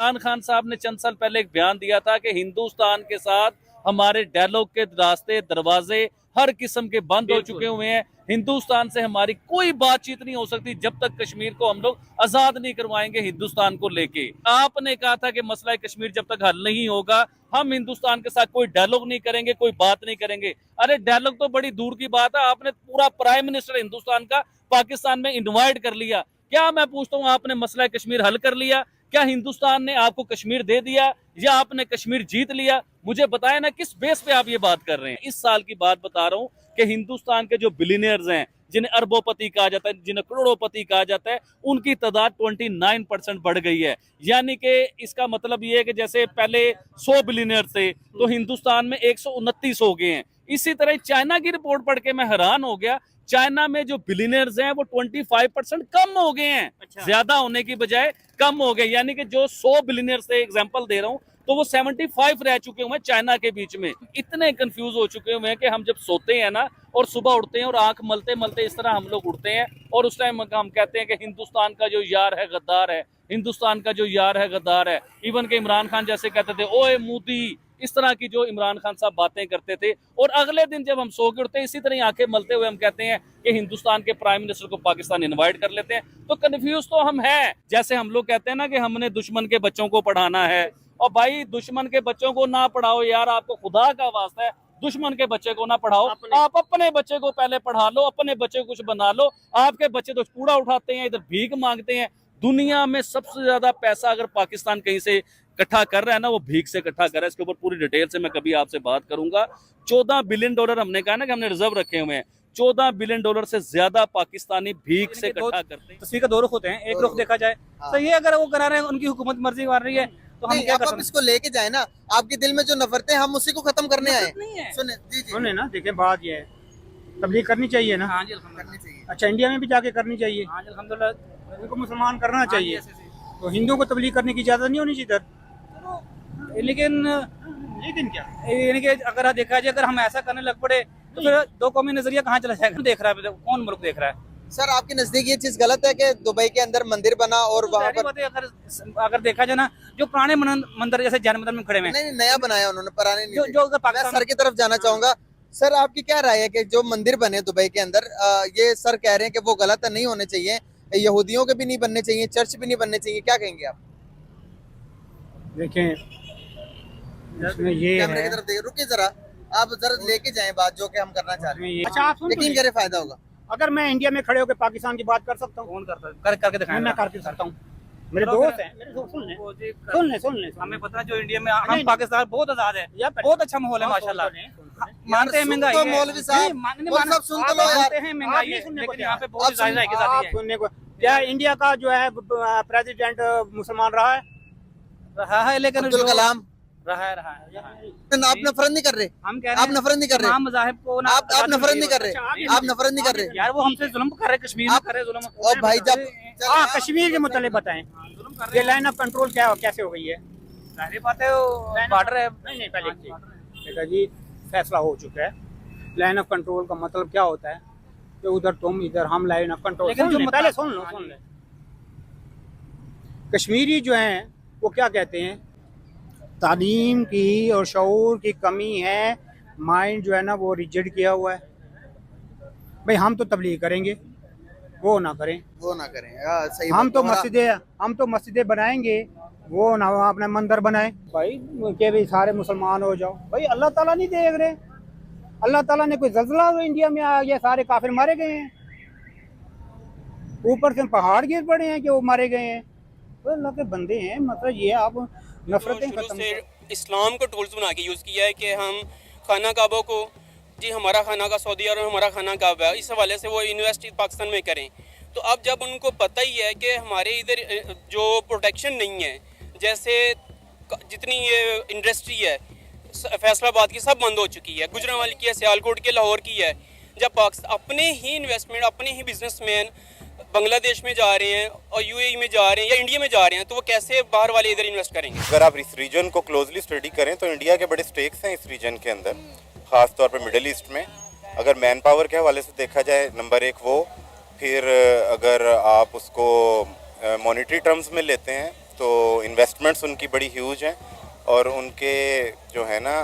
इमरान खान साहब ने चंद साल पहले एक बयान दिया था कि हिंदुस्तान के साथ हमारे डायलॉग के रास्ते दरवाजे हर किस्म के बंद हो चुके हुए हैं। हिंदुस्तान से हमारी कोई बातचीत नहीं हो सकती जब तक कश्मीर को हम लोग आजाद नहीं करवाएंगे हिंदुस्तान को लेके। आपने कहा था कि मसला कश्मीर जब तक हल नहीं होगा हम हिंदुस्तान के साथ कोई डायलॉग नहीं करेंगे, कोई बात नहीं करेंगे। अरे डायलॉग तो बड़ी दूर की बात है, आपने पूरा प्राइम मिनिस्टर हिंदुस्तान का पाकिस्तान में इन्वाइट कर लिया। क्या मैं पूछता हूँ, आपने मसला कश्मीर हल कर लिया? क्या हिंदुस्तान ने आपको कश्मीर दे दिया या आपने कश्मीर जीत लिया? मुझे बताएं ना, किस बेस पे आप ये बात कर रहे हैं? इस साल की बात बता रहा हूं कि हिंदुस्तान के जो बिलियनियर्स हैं, जिन्हें अरबोपति कहा जाता है, जिन्हें करोड़ोपति कहा जाता है, उनकी तादाद 29% बढ़ गई है। यानी कि इसका मतलब ये है कि जैसे पहले 100 बिलियनियर थे तो हिंदुस्तान में 129 हो गए हैं। इसी तरह चाइना की रिपोर्ट पढ़ के मैं हैरान हो गया। चाइना में जो बिलियनियर्स हैं वो 25% कम हो गए हैं। अच्छा। ज्यादा होने की बजाय कम हो गए। यानी कि जो 100 बिलियनियर्स से एग्जांपल दे रहा हूं तो वो 75 रह चुके हुए हैं चाइना के बीच में। इतने कंफ्यूज हो चुके हुए हैं कि हम जब सोते हैं ना और सुबह उठते हैं और आंख मलते मलते इस तरह हम लोग उठते हैं और उस टाइम हम कहते हैं कि हिंदुस्तान का जो यार है गद्दार है, हिंदुस्तान का जो यार है गद्दार है। इवन के इमरान खान जैसे कहते थे ओए मोदी, इस तरह की जो इमरान खान साहब बातें करते थे। और अगले दिन जब हम सो के उठते इसी तरह आंखें मलते हुए हम कहते हैं कि हिंदुस्तान के प्राइम मिनिस्टर को पाकिस्तान इनवाइट कर लेते हैं। तो कंफ्यूज तो हम हैं। जैसे हम लोग कहते हैं ना कि हमने दुश्मन के बच्चों को पढ़ाना है, और भाई दुश्मन के बच्चों को ना पढ़ाओ यार, आपको खुदा का वास्ता है दुश्मन के बच्चे को ना पढ़ाओ। आप अपने बच्चे को पहले पढ़ा लो, अपने बच्चे को कुछ बना लो। आपके बच्चे तो कूड़ा उठाते हैं, इधर भीख मांगते हैं। दुनिया में सबसे ज्यादा पैसा अगर पाकिस्तान कहीं से इकट्ठा कर रहा है ना, वो भीख से इकट्ठा कर रहा है। इसके ऊपर पूरी डिटेल से मैं कभी आपसे बात करूंगा। 14 बिलियन डॉलर हमने कहा ना कि हमने रिजर्व रखे हुए हैं। 14 बिलियन डॉलर से ज्यादा पाकिस्तानी भीख से इकट्ठा करते हैं। तस्वीर का दो रुख होते हैं, एक रुख देखा जाए तो ये अगर वो करा रहे हैं, उनकी हुकूमत मर्जी कर रही है तो हम क्या कर सकते हैं? इसको लेके जाए ना, आपके दिल में जो नफरतें हैं हम उसी को खत्म करने आए। सुने जी जी, सुने ना, देखें बात ये है, तबलीग करनी चाहिए ना। हाँ जी, करनी चाहिए। अच्छा, इंडिया में भी जाके करनी चाहिए। हाँ जी, अल्हम्दुलिल्लाह, उनको मुसलमान करना चाहिए। तो हिंदुओं को तबलीग करने की इजाजत नहीं होनी चाहिए इधर। लेकिन क्या, यानी कि अगर देखा जाए, अगर हम ऐसा करने लग पड़े तो फिर दो कौमी नजरिया कहाँ चला जाएगा? देख रहा है कौन मुल्क देख रहा है? सर आपके नजदीक ये चीज गलत है कि दुबई के अंदर मंदिर बना और वहाँ पर अगर देखा जाए ना, जो पुराने मंदिर जैसे जैन मंदिर में खड़े हुए, नहीं नया बनाया उन्होंने, पुराने नहीं। जो अगर पाकिस्तान सर की तरफ जाना चाहूंगा। सर आपकी क्या राय है कि जो मंदिर बने दुबई के अंदर, ये सर कह रहे हैं कि वो गलत है, नहीं होने चाहिए, यहूदियों के भी नहीं बनने चाहिए, चर्च भी नहीं बनने चाहिए, क्या कहेंगे आप? देखें, ये कैमरे की तरफ देखिए, रुकिए जरा, आप जरा लेके जाएं बात जो कि हम करना चाह रहे हैं। अच्छा, आप यकीन करें फायदा होगा। अगर मैं इंडिया में खड़े होकर पाकिस्तान की बात कर सकता हूँ, कौन करता है? करके दिखाएं। मैं करके सकता हूँ, मेरे दोस्त हैं, सुन ले। हमें पता है जो इंडिया में, हम पाकिस्तान बहुत आजाद है, बहुत अच्छा माहौल है माशाल्लाह। मानते हैं महंगाई है, मौलवी साहब सुन तो लो यार, महंगाई है, लेकिन यहाँ पे बहुत जायजा के साथ है। सुनने को क्या, इंडिया का जो है प्रेसिडेंट मुसलमान रहा है, लेकिन अब्दुल कलाम रहा है। आप नफरत नहीं कर रहे, हम कह रहे हैं, आप नफरत नहीं कर रहे, तमाम मज़ाहिब को आप नफरत नहीं कर रहे, आप नफरत नहीं कर रहे यार। वो हमसे जुल्म कर रहे, कश्मीर में कर रहे जुल्म। और भाई जब कश्मीर के मुतालिक बताएं, ये लाइन ऑफ कंट्रोल क्या कैसे हो गई है? सारी बातें बॉर्डर है। नहीं पहले देखा जी, फैसला हो चुका है। लाइन ऑफ कंट्रोल का मतलब क्या होता है कि उधर तुम, इधर हम, लाइन ऑफ कंट्रोल। लेकिन जो पहले सुन ले, कश्मीरी जो हैं वो क्या कहते हैं, तालीम की और शऊर की कमी है, माइंड जो है ना वो रिजिड किया हुआ है। भाई हम तो तबलीग करेंगे, वो ना करें। सही हम तो मस्जिदें बनाएंगे, वो ना अपना मंदिर बनाए। भाई के भी सारे मुसलमान हो जाओ, भाई अल्लाह ताला नहीं देख रहे? अल्लाह ताला ने कोई ज़ल्ज़ला इंडिया में आ गया, सारे काफिर मारे गए हैं, ऊपर से पहाड़ गिर पड़े हैं कि वो मारे गए हैं। तो अल्लाह के बंदे हैं, मतलब ये आप नफरतें खत्म से इस्लाम को टूल्स बना के यूज़ किया है कि हम खाना काबा को, जी हमारा खाना का सऊदी और हमारा खाना काबा है, इस हवाले से वो इन्वेस्ट पाकिस्तान में करें। तो अब जब उनको पता ही है कि हमारे इधर जो प्रोटेक्शन नहीं है, जैसे जितनी ये इंडस्ट्री है फैसलाबाद की सब बंद हो चुकी है, गुजरांवाला की है, सियालकोट की, लाहौर की है। जब पाकिस्तान अपने ही इन्वेस्टमेंट, अपने ही बिजनेसमैन बांग्लादेश में जा रहे हैं और यूएई में जा रहे हैं या इंडिया में जा रहे हैं, तो वो कैसे बाहर वाले इधर इन्वेस्ट करेंगे? अगर आप इस रीजन को क्लोजली स्टडी करें तो इंडिया के बड़े स्टेक्स हैं इस रीजन के अंदर, ख़ास तौर पर मिडिल ईस्ट में। अगर मैन पावर के हवाले से देखा जाए, नंबर 1 वो, फिर अगर आप उसको मॉनेटरी टर्म्स में लेते हैं तो इन्वेस्टमेंट्स उनकी बड़ी ह्यूज हैं और उनके जो है ना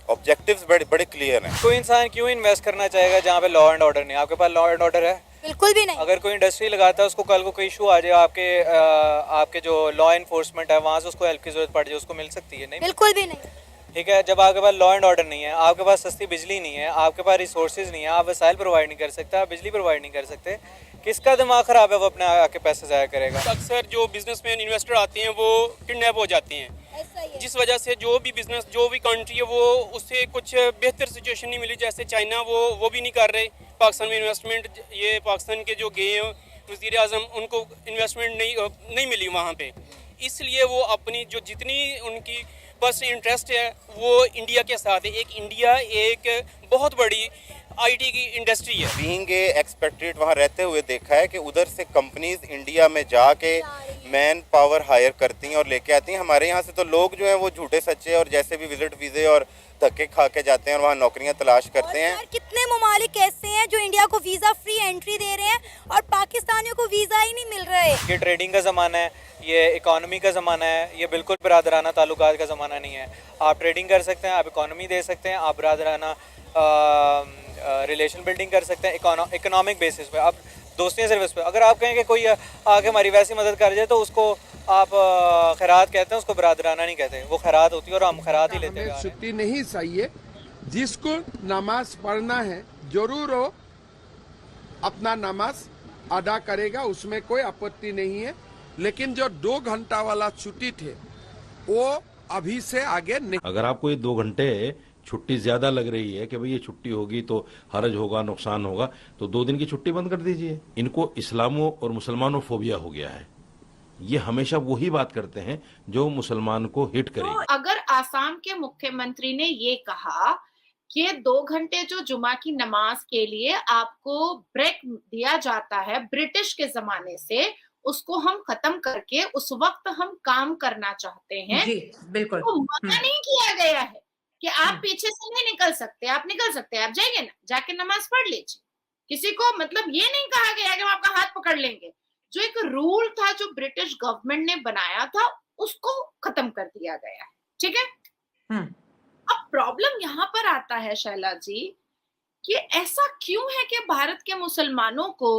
ऑब्जेक्टिव्स बड़े बड़े क्लियर हैं। कोई इंसान क्यों इन्वेस्ट करना चाहेगा जहाँ पे लॉ एंड ऑर्डर नहीं? आपके पास लॉ एंड ऑर्डर है? बिल्कुल भी नहीं। अगर कोई इंडस्ट्री लगाता है, उसको कल को कोई इशू आ जाए, आपके जो लॉ एनफोर्समेंट है वहाँ से उसको हेल्प की जरूरत पड़ जाए, उसको मिल सकती है? नहीं, बिल्कुल भी नहीं। ठीक है। जब आपके पास लॉ एंड ऑर्डर नहीं है, आपके पास सस्ती बिजली नहीं है, आपके पास रिसोर्सेज नहीं है, आप वसाइल प्रोवाइड नहीं कर सकते, आप बिजली प्रोवाइड नहीं कर सकते, किसका दिमाग ख़राब है वो अपने आके पैसे ज़ाया करेगा? अक्सर जो बिजनेसमैन इन्वेस्टर आते हैं वो किडनैप हो जाते हैं, जिस वजह से जो भी बिजनेस जो भी कंट्री है वो उससे कुछ बेहतर सिचुएशन नहीं मिली। जैसे चाइना वो भी नहीं कर रहे पाकिस्तान में इन्वेस्टमेंट। ये पाकिस्तान के जो गए हैं वज़ीर आज़म, उनको इन्वेस्टमेंट नहीं मिली वहाँ पे, इसलिए वो अपनी जो जितनी उनकी बस इंटरेस्ट है वो इंडिया के साथ है। एक इंडिया एक बहुत बड़ी आईटी की इंडस्ट्री है। बीइंग ए एक्सपेट्रिएट वहाँ रहते हुए देखा है कि उधर से कंपनीज इंडिया में जाके मैन पावर हायर करती हैं और लेके आती हैं। हमारे यहाँ से तो लोग जो हैं वो झूठे सच्चे और जैसे भी विजिट वीज़े और धक्के खा के जाते हैं और वहाँ नौकरियाँ तलाश करते हैं। और कितने ममालिक ऐसे हैं जो इंडिया को वीज़ा फ्री एंट्री दे रहे हैं और पाकिस्तानियों को वीज़ा ही नहीं मिल रहे। ये ट्रेडिंग का ज़माना है, ये इकॉनमी का ज़माना है, ये बिल्कुल बरादराना ताल्लुकात का ज़माना नहीं है। आप ट्रेडिंग कर सकते हैं, आप इकॉनमी दे सकते हैं, आप बरादराना रिलेशन बिल्डिंग कर सकते हैं इकोनॉमिक बेसिस पे, आप दोस्ती सर्विस पे। अगर आप कहें कि कोई आके हमारी वैसी मदद कर जाए तो उसको आप खैरात कहते हैं, उसको बरादराना नहीं कहते। वो खैरात होती है और हम खैरात ही लेते हैं। छुट्टी नहीं चाहिए। जिसको नमाज पढ़ना है जरूर वो अपना नमाज अदा करेगा, उसमें कोई आपत्ति नहीं है। लेकिन जो 2 घंटा वाला छुट्टी थे वो अभी से आगे नहीं। अगर आपको ये 2 घंटे छुट्टी ज्यादा लग रही है कि भाई ये छुट्टी होगी तो हरज होगा, नुकसान होगा, तो 2 दिन की छुट्टी बंद कर दीजिए। इनको इस्लामो और मुसलमानों फोबिया हो गया है। ये हमेशा वही बात करते हैं जो मुसलमान को हिट करेगी। तो अगर आसाम के मुख्यमंत्री ने ये कहा कि 2 घंटे जो जुमा की नमाज के लिए आपको ब्रेक दिया जाता है ब्रिटिश के जमाने से, उसको हम खत्म करके उस वक्त हम काम करना चाहते हैं। जी, बिल्कुल। तो मना नहीं किया गया है कि आप पीछे से नहीं निकल सकते, आप निकल सकते हैं, आप जाइए ना, जाके नमाज पढ़ लीजिए। किसी को मतलब ये नहीं कहा गया कि हम आपका हाथ पकड़ लेंगे। जो एक रूल था जो ब्रिटिश गवर्नमेंट ने बनाया था उसको खत्म कर दिया गया है। ठीक है। अब प्रॉब्लम यहाँ पर आता है शैला जी कि ऐसा क्यों है कि भारत के मुसलमानों को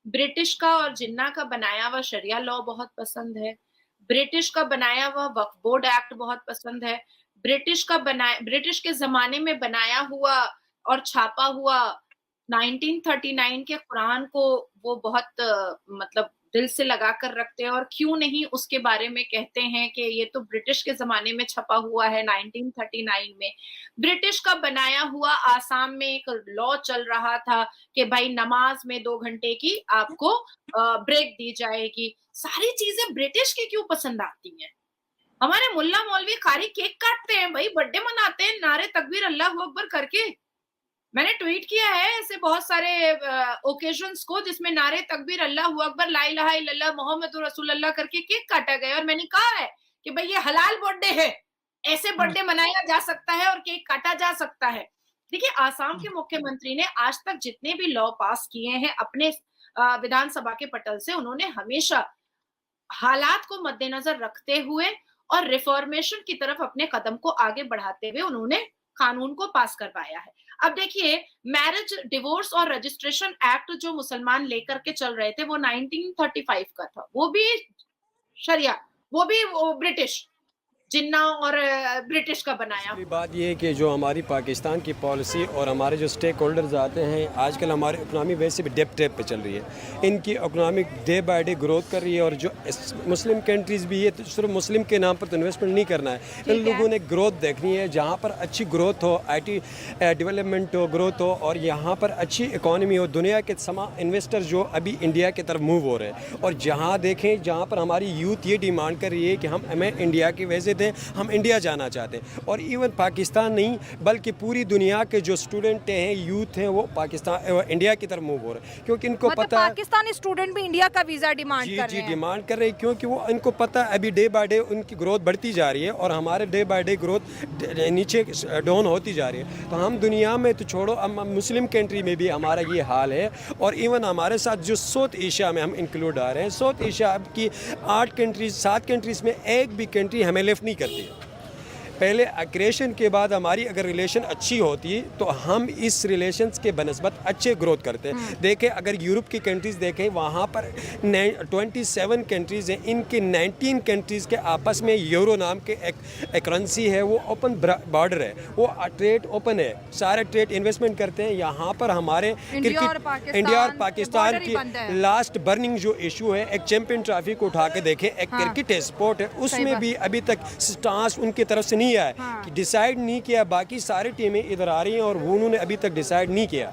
ब्रिटिश का और जिन्ना का बनाया हुआ शरिया लॉ बहुत पसंद है, ब्रिटिश का बनाया हुआ वक्फ बोर्ड एक्ट बहुत पसंद है, ब्रिटिश के जमाने में बनाया हुआ और छापा हुआ 1939 के कुरान को वो बहुत मतलब दिल से लगा कर रखते हैं, और क्यों नहीं उसके बारे में कहते हैं कि ये तो ब्रिटिश के जमाने में छपा हुआ है 1939 में। ब्रिटिश का बनाया हुआ आसाम में एक लॉ चल रहा था कि भाई नमाज में 2 घंटे की आपको ब्रेक दी जाएगी। सारी चीजें ब्रिटिश की क्यों पसंद आती हैं? हमारे मुल्ला मौलवी कारी केक काटते हैं भाई, बर्थडे मनाते हैं नारे तकबीर अल्लाह अकबर करके। मैंने ट्वीट किया है ऐसे बहुत सारे ओकेजन्स को जिसमें नारे तकबीर अल्लाह अकबर ला इलाहा इल्लल्लाह मोहम्मदुर रसूलुल्लाह करके केक काटा गया, और मैंने कहा है कि भाई ये हलाल बर्थडे है, ऐसे बर्थडे मनाया जा सकता है और केक काटा जा सकता है। देखिए, आसाम के मुख्यमंत्री ने आज तक जितने भी लॉ पास किए हैं अपने विधानसभा के पटल से, उन्होंने हमेशा हालात को मद्देनजर रखते हुए और रिफॉर्मेशन की तरफ अपने कदम को आगे बढ़ाते हुए उन्होंने कानून को पास करवाया है। अब देखिए, मैरिज, डिवोर्स और रजिस्ट्रेशन एक्ट जो मुसलमान लेकर के चल रहे थे वो 1935 का था, वो भी शरिया, वो भी ब्रिटिश जिन्ना और ब्रिटिश का बनाया। बात ये है कि जो हमारी पाकिस्तान की पॉलिसी और हमारे जो स्टेक होल्डर्स आते हैं, आजकल हमारी इकनॉमी वैसे भी डेप पे चल रही है, इनकी economic day by day growth कर रही है, और जो मुस्लिम कंट्रीज़ भी है तो सिर्फ मुस्लिम के नाम पर तो इन्वेस्टमेंट नहीं करना है, इन लोगों ने ग्रोथ देखनी है। जहाँ पर अच्छी ग्रोथ हो, IT डेवलपमेंट हो, ग्रोथ हो, और यहाँ पर अच्छी इकॉनमी हो, दुनिया के तमाम इन्वेस्टर जो अभी इंडिया की तरफ मूव हो रहे हैं, और जहाँ देखें जहाँ पर हमारी यूथ ये डिमांड कर रही है कि हमें इंडिया की वजह चाहते हैं, हम इंडिया जाना चाहते हैं। और इवन पाकिस्तान नहीं बल्कि पूरी दुनिया के जो स्टूडेंट हैं, यूथ हैं, वो पाकिस्तान इंडिया की तरफ मूव हो रहे हैं, क्योंकि इनको मतलब पता है पाकिस्तानी स्टूडेंट भी इंडिया का वीजा डिमांड कर रहे हैं। डिमांड कर रहे हैं, क्योंकि वो इनको पता है अभी डे बाय डे उनकी ग्रोथ बढ़ती जा रही है और हमारे डे बाय डे ग्रोथ नीचे डाउन होती जा रही है। तो हम दुनिया में तो छोड़ो, हम मुस्लिम कंट्री में भी हमारा ये हाल है। और इवन हमारे साथ जो साउथ एशिया में हम इंक्लूड आ रहे हैं, साउथ एशिया की 8 कंट्रीज 7 कंट्रीज़ में एक भी कंट्री हमें लिफ्ट नहीं करती है। पहले अग्रेशन के बाद हमारी अगर रिलेशन अच्छी होती तो हम इस रिलेशंस के बनस्बत अच्छे ग्रोथ करते हैं। देखें, अगर यूरोप की कंट्रीज़ देखें, वहाँ पर 27 कंट्रीज़ हैं, इनके 19 कंट्रीज़ के आपस में यूरो नाम के एक करेंसी है, वो ओपन बॉर्डर है, वो ट्रेड ओपन है, सारे ट्रेड इन्वेस्टमेंट करते हैं। यहाँ पर हमारे इंडिया और पाकिस्तान की लास्ट बर्निंग जो इशू है, एक चैंपियन ट्रॉफी को उठा के देखें, एक क्रिकेट स्पोर्ट है, उसमें भी अभी तक स्टांस उनकी तरफ से नहीं आया कि डिसाइड नहीं किया। बाकी सारी टीमें इधर आ रही हैं और उन्होंने अभी तक डिसाइड नहीं किया।